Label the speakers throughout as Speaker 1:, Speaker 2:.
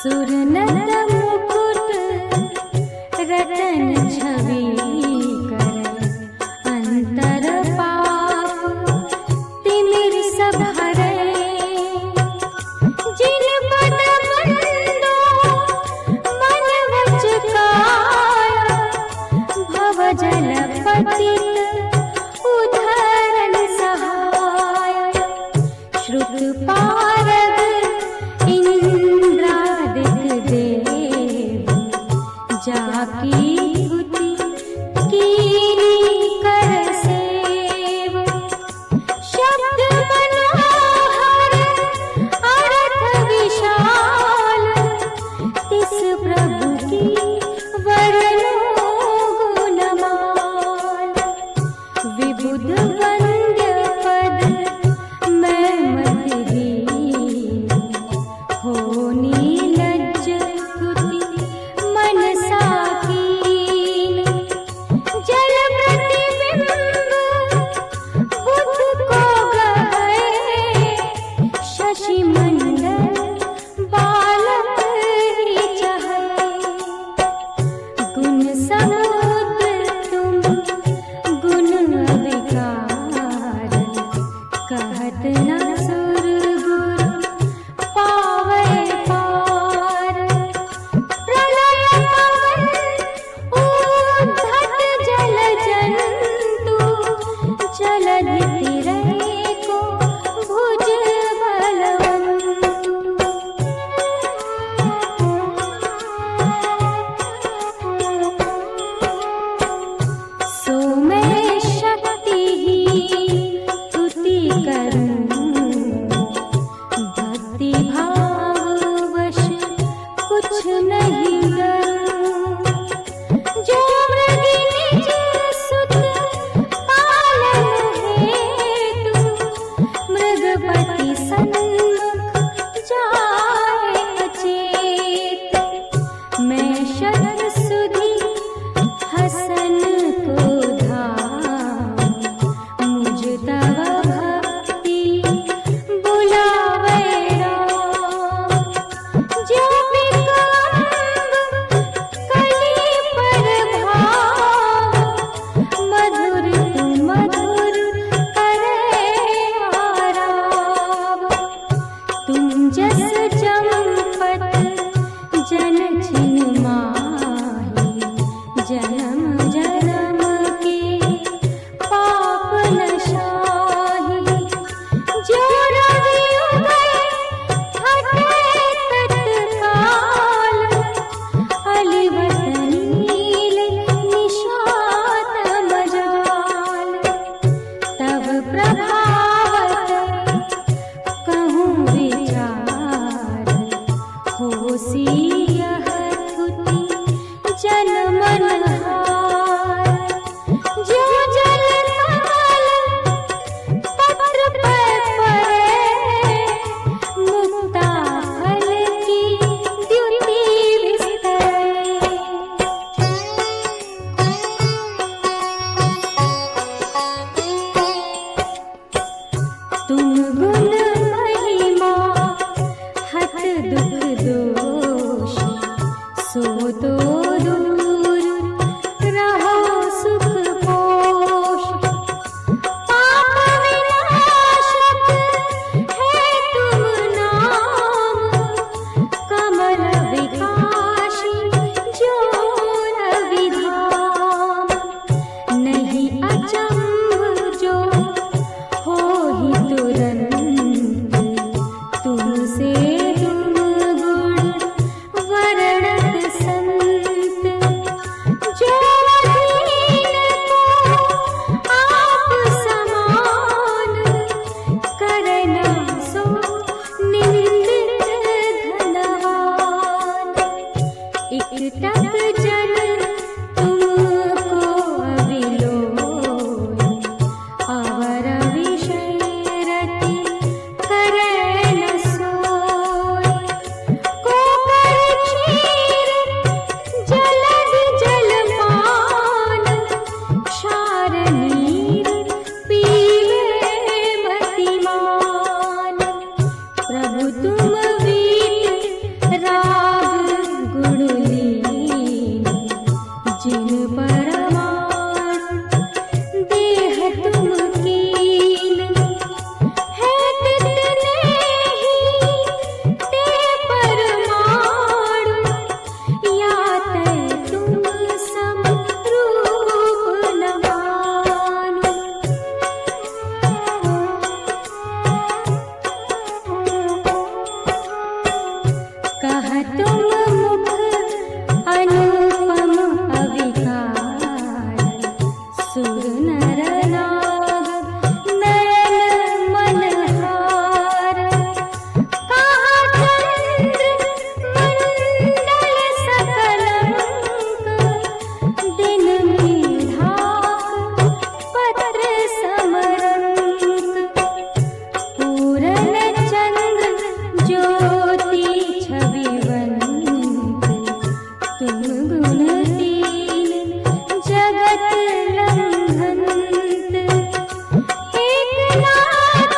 Speaker 1: सुरनत मुकुट रतन छवि कर अंतर पाप तिमिर सब हरे। जिन पद बंदो मन वच काया भव जल पतित उद्धरण सहाय। श्रुत पारग इंद्रादिक देव जाकी हुति कीनी कर सेव। शब्द मनोहर अर्थ विशाल तिस प्रभु की वर्णो गुणमाल। विबुध वंद्य पद मैं मत हीन होनी लज्ज स्तुति मनसा कीन। जल प्रतिबिंब बुध को गए शशि मंडल बालक ही चाहे। गुण समुद्र तुम गुण अविकार कहत न सुर गुरु पावै पार। प्रलय पवन उद्धत जल जंतु जलधि तिरै को भुज बलवंतु। सो मैं शक्तिहीन स्तुति करूं भक्ति भाव वश कुछ नहीं करूं। जो मृगी निज सुत पालन हेतु मृगपति सन्मुख जाए अचेत। मैं शत सुधि हसन को धाम मुझ तव भक्ति बुलावे राम। जो बिकम्ब कली पर भाव मधुर तु मधुर करे आराव। तुम जस चंपत जन छिन माही जन्म जन्म के पाप नशाही। जो रवि उदय हटे तत्काल अलिवत नील निशात मजाल। तब प्रभावत कहूँ विचार होसी यह स्तुति जन मन हार। जो जल कमल पत्र पर पड़े मुक्ता फल की द्युति विस्तरे। तुम गुण महिमा हत दुख दोष सो तो दूर रहो सुख पोष। पाप विनाशक है तुम नाम कमल विकासी जो रविधाम। नहीं अचंभ जो होहि तुरंत तुमसे तुम गुण वर्णत संत। जो अधीन को आप समान करे न सो निंदित धनवान। इकटक जन तुमको अविलोय अवर विषय रति करे न सोय। को कर क्षीर जलधि जलपान क्षार नीर पीवे मतिमान। प्रभु तुम वीत राम कहत मुख अनुपम अविकार, सुर नर नाग नयन मनहार। कहा चंद्र मंडल सकलंक, दिन में ढाक पत्र समरंक। पूरन चंद्र ज्योति छविवंत, तुम गुणहीन जगत लंघंत। एकनाथ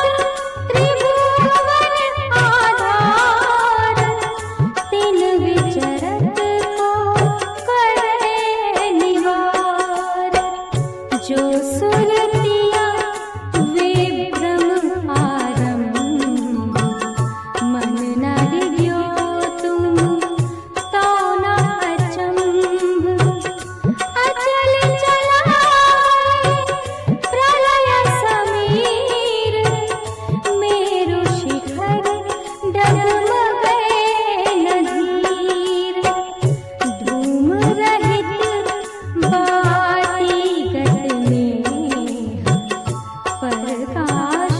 Speaker 1: त्रिभुवन आधार, तिन विचरत को करे निवार। जो सुरतिया विभ्रम आरंभ, मन न डिग्यो तुम तो न अचंभ। अचल चलाए प्रलय समीर, मेरु शिखर डगमगे नधीर। धूम रहित बाती गत में, प्रकाश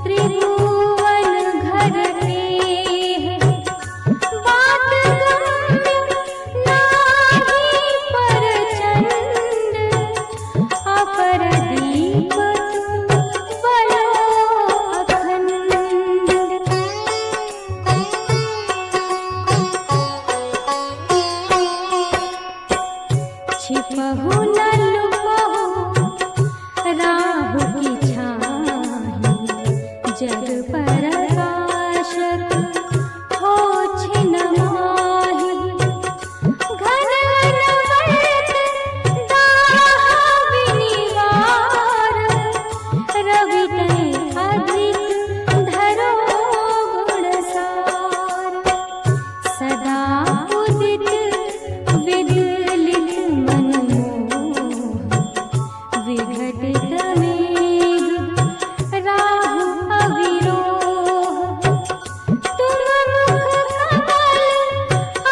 Speaker 1: त्रिभुवन घर के। बात गम्य नाही परचंड, अपर दीप बलो अखंड। छिपहु न लुपहु राहु की छाही, जग प्रकाशक हो छिन माही। घन घन वर्त दाह विनिवार, रवि तै अधिक धरो गुणसार। सदा उदित विदलित मनमोह, विघटित मेघ राहु अविरोह। तुम मुख कमल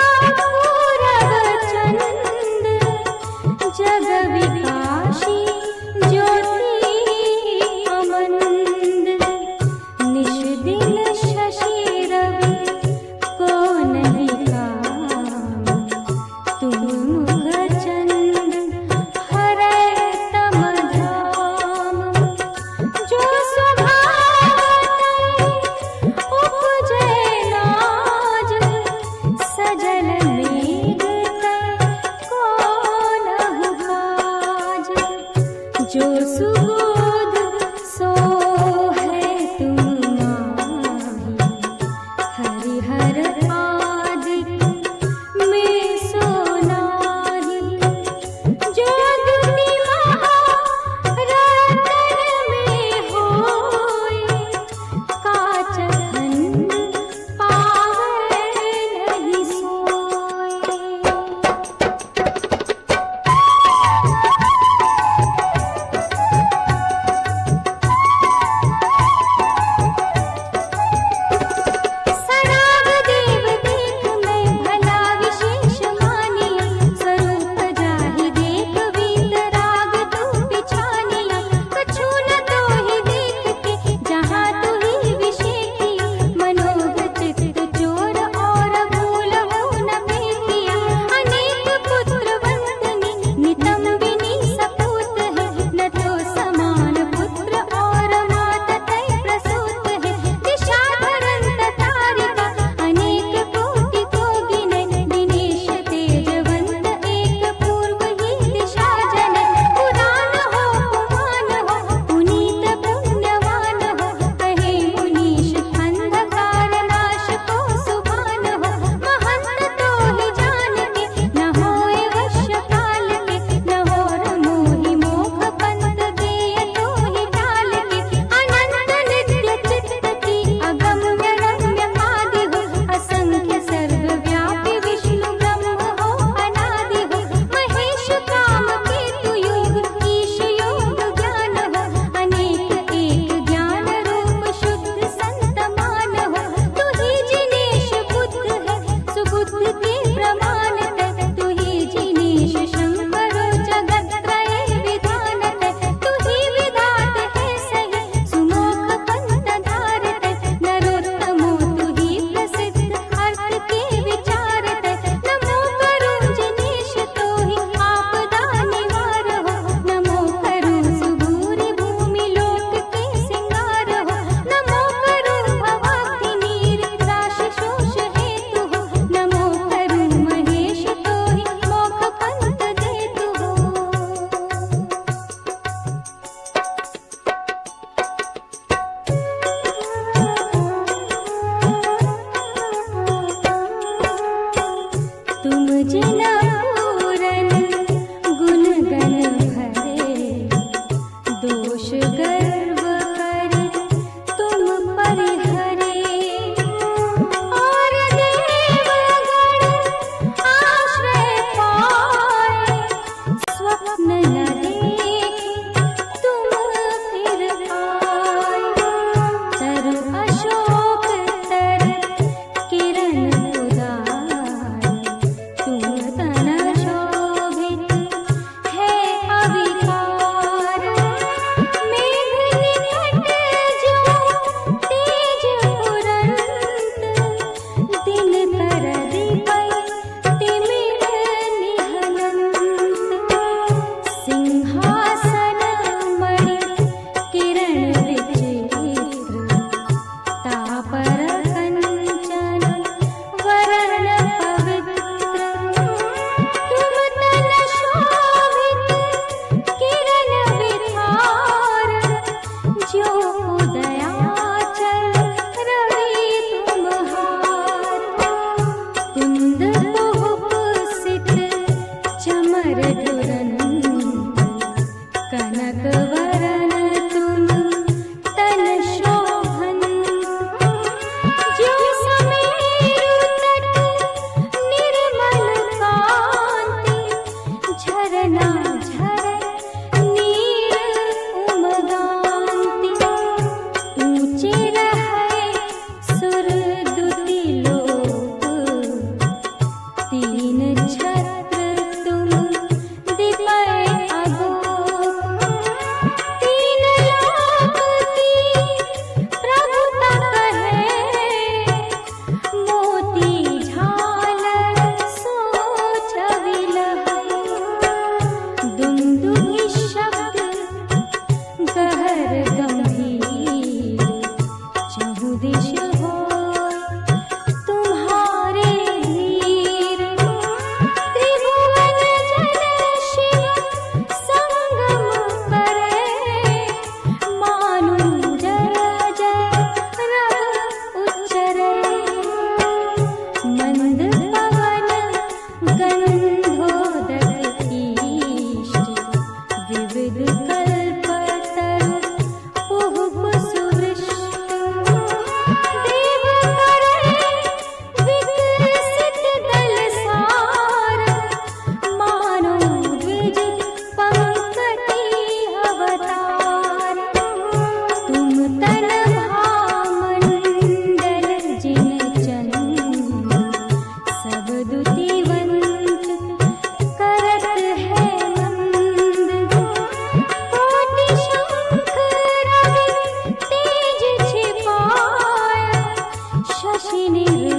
Speaker 1: अपूरव चंद, जग विकासी ज्योति अमंद। निश दिन शशि रवि को नहीं काम, तुम मुख चंद हरै तम धाम। जो स्वभाव उपजै लाज, सजल मेघ तै को नहु काज। जो सुबोध सोहै तुम माही, हरिहर आदिक में सो नाही। जो दुति महारतन में होय, काच खंड पावै नहीं सोय। सराग देव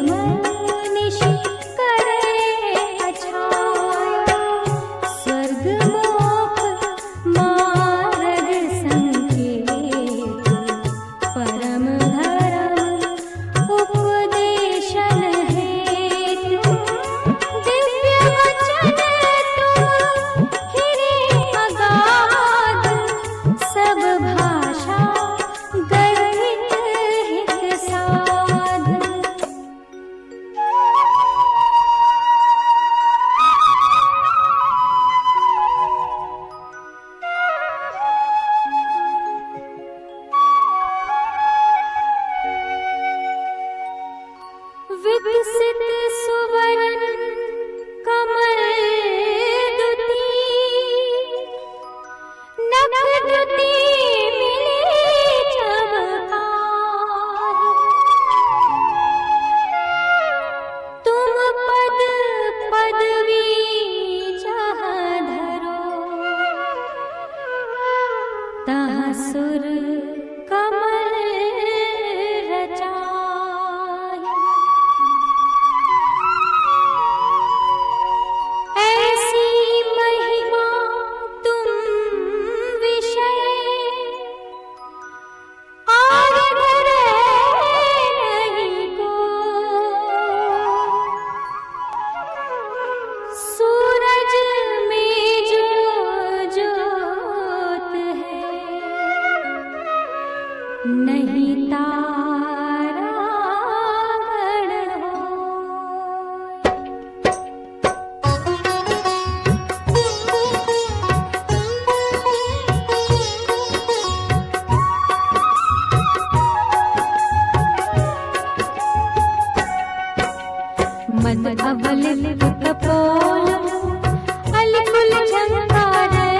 Speaker 1: निर्मल निशि करे अछाया। स्वर्ग मोक्ष मार्ग संकेत, परम धर्म उपदेशन हेतु। दिव्य वचन तुम हिरे अगाध, सब भाषा गर्भित हित साध। विकसित सुवर्ण कमल दुती, नभ दुती मिले चमकार। तुम पद पदवी जहाँ धरो, तहाँ सुर कमल रचाए। ऐसी महिमा तुम विषय, और धरे नहीं को। सूरज में जो जोत है, नहीं तारा गण हो। मद अवल कपोल अलकुल झंकारे।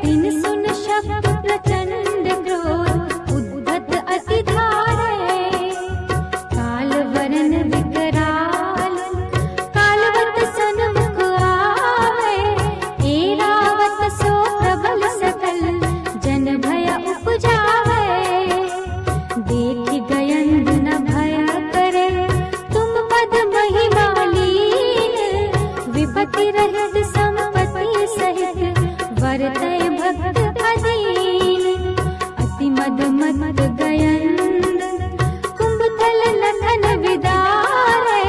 Speaker 1: तीन सुन शब्द प्रचंड क्रोध, उद्धत अति धारे। काल वरन विकराल, कालवत सन्मुख आवे। एरावत सो प्रबल सकल, जन भय उपजावे। देख गयंद न भय करे, तुम पद महिमा लीन। विपत्ति रहित संपत्ति सहित, वरतय भक्त अधीन। अति मद मत गयंद, कुंभतल लखन विदारे।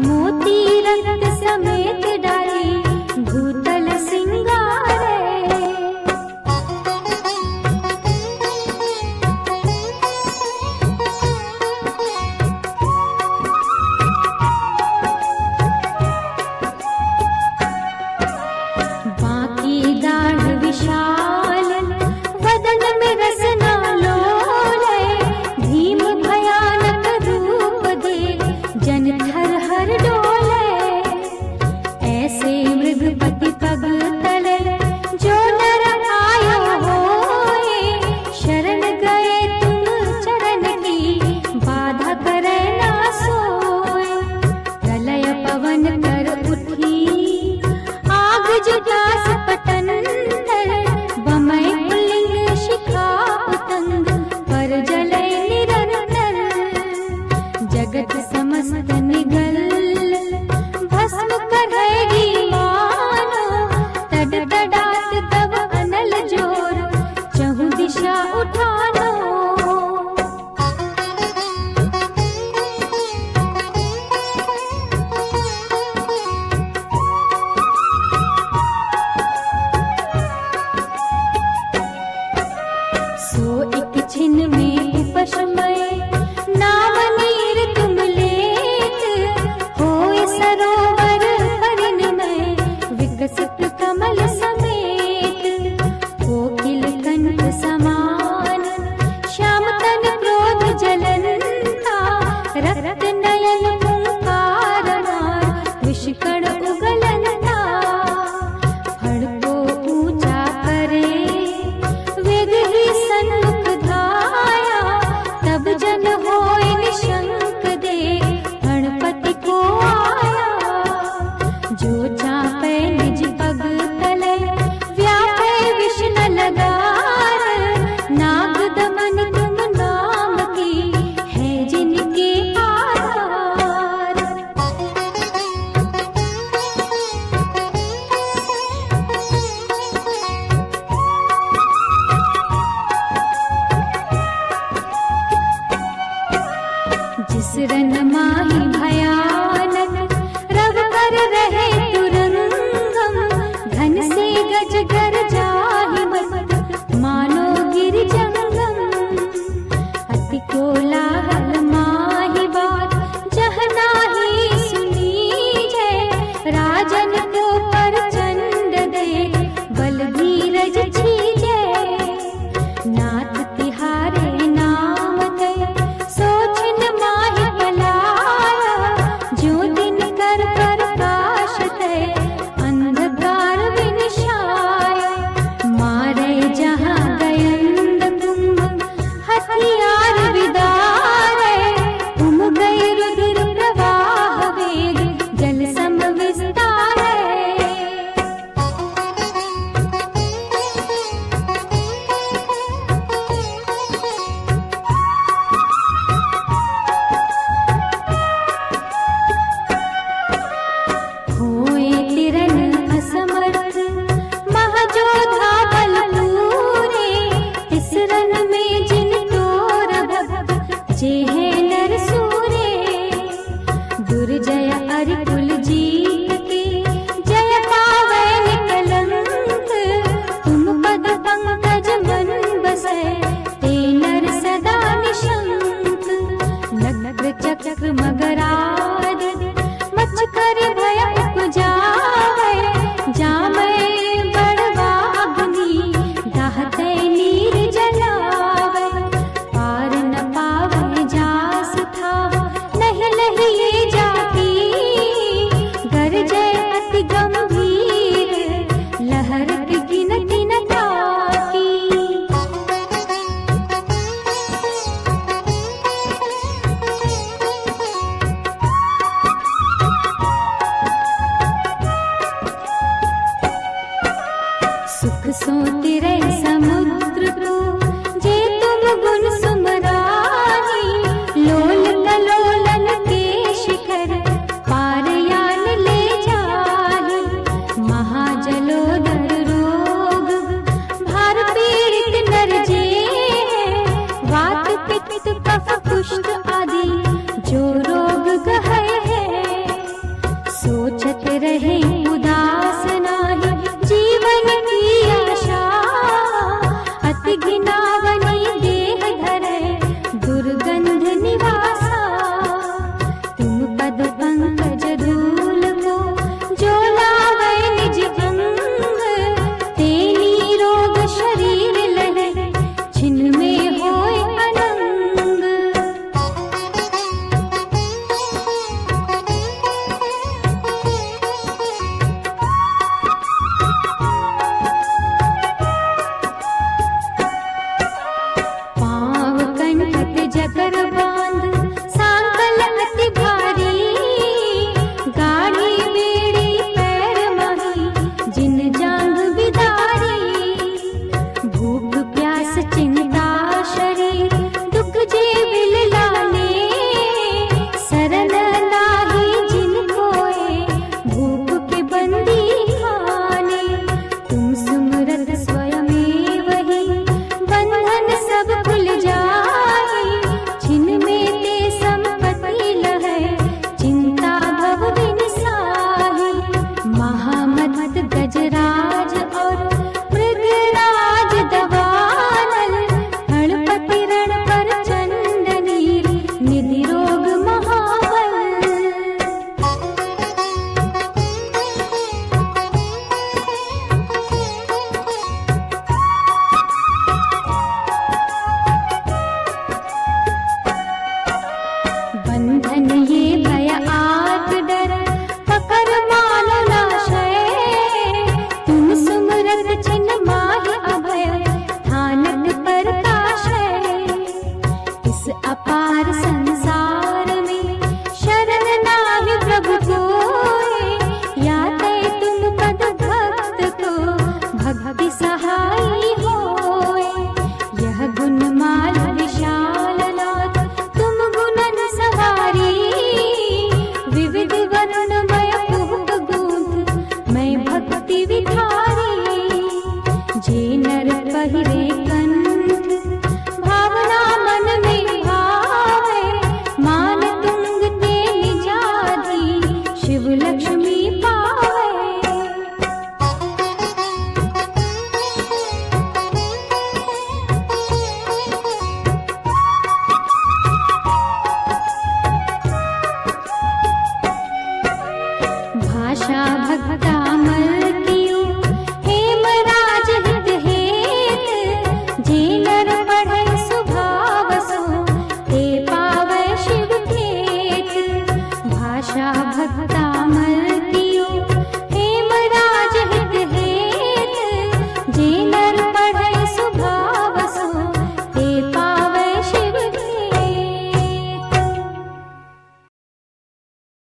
Speaker 1: मोती रक्त समेत डाली, भूतल सिंगारे। बाकी दाढ़ विशाल, वदन में रसना लोले। भीम भयानक रूप दे, जन थर हर डोले। ऐसे मृगपति पग तले, जो नर आयो होए। शरण गए तुम चरण की, बाधा करे ना सोए। प्रलय पवन कर उठी, आग जुटास पटंतर। बमय पुल्लिंग शिखा पतंग, पर जले निरंतर। जगत समस्त निगल, भस्म करेगी मानो। तड़तड़ात तब अनल जोर, चहु दिशा उठानो। सो एक छिन में उपशमय, नाम नीर तुम लेत। होए सरोवर परिणमय, विकसित कमल समेत। कोकिल कंठ समान, श्याम तन क्रोध जलंता। रक्त नयन पुंकार मार, विषकण उगलंता। फड़ को ऊंचा करे, वेग ही सन्मुख धाया। तब जन होए निशंक दे, गणपति को आया। जो चापे निज पग तले, व्यापे विष्ण लगार। नाग दमन तुम नाम की, है जिनके आधार। लिए जाती, गरजे अति गंभीर, लहर की गिनती न ताकी। सुख सोती रहे समुद्र को, जे तुम गुण सुमराही, लोल कलोलन के शिखर पार यान ले जाही। महाजलोदर रोग भार पीड़ित नर जे है, वात पित्त कफ कुष्ठ आदि जो रोग गहे है, सोचत रहे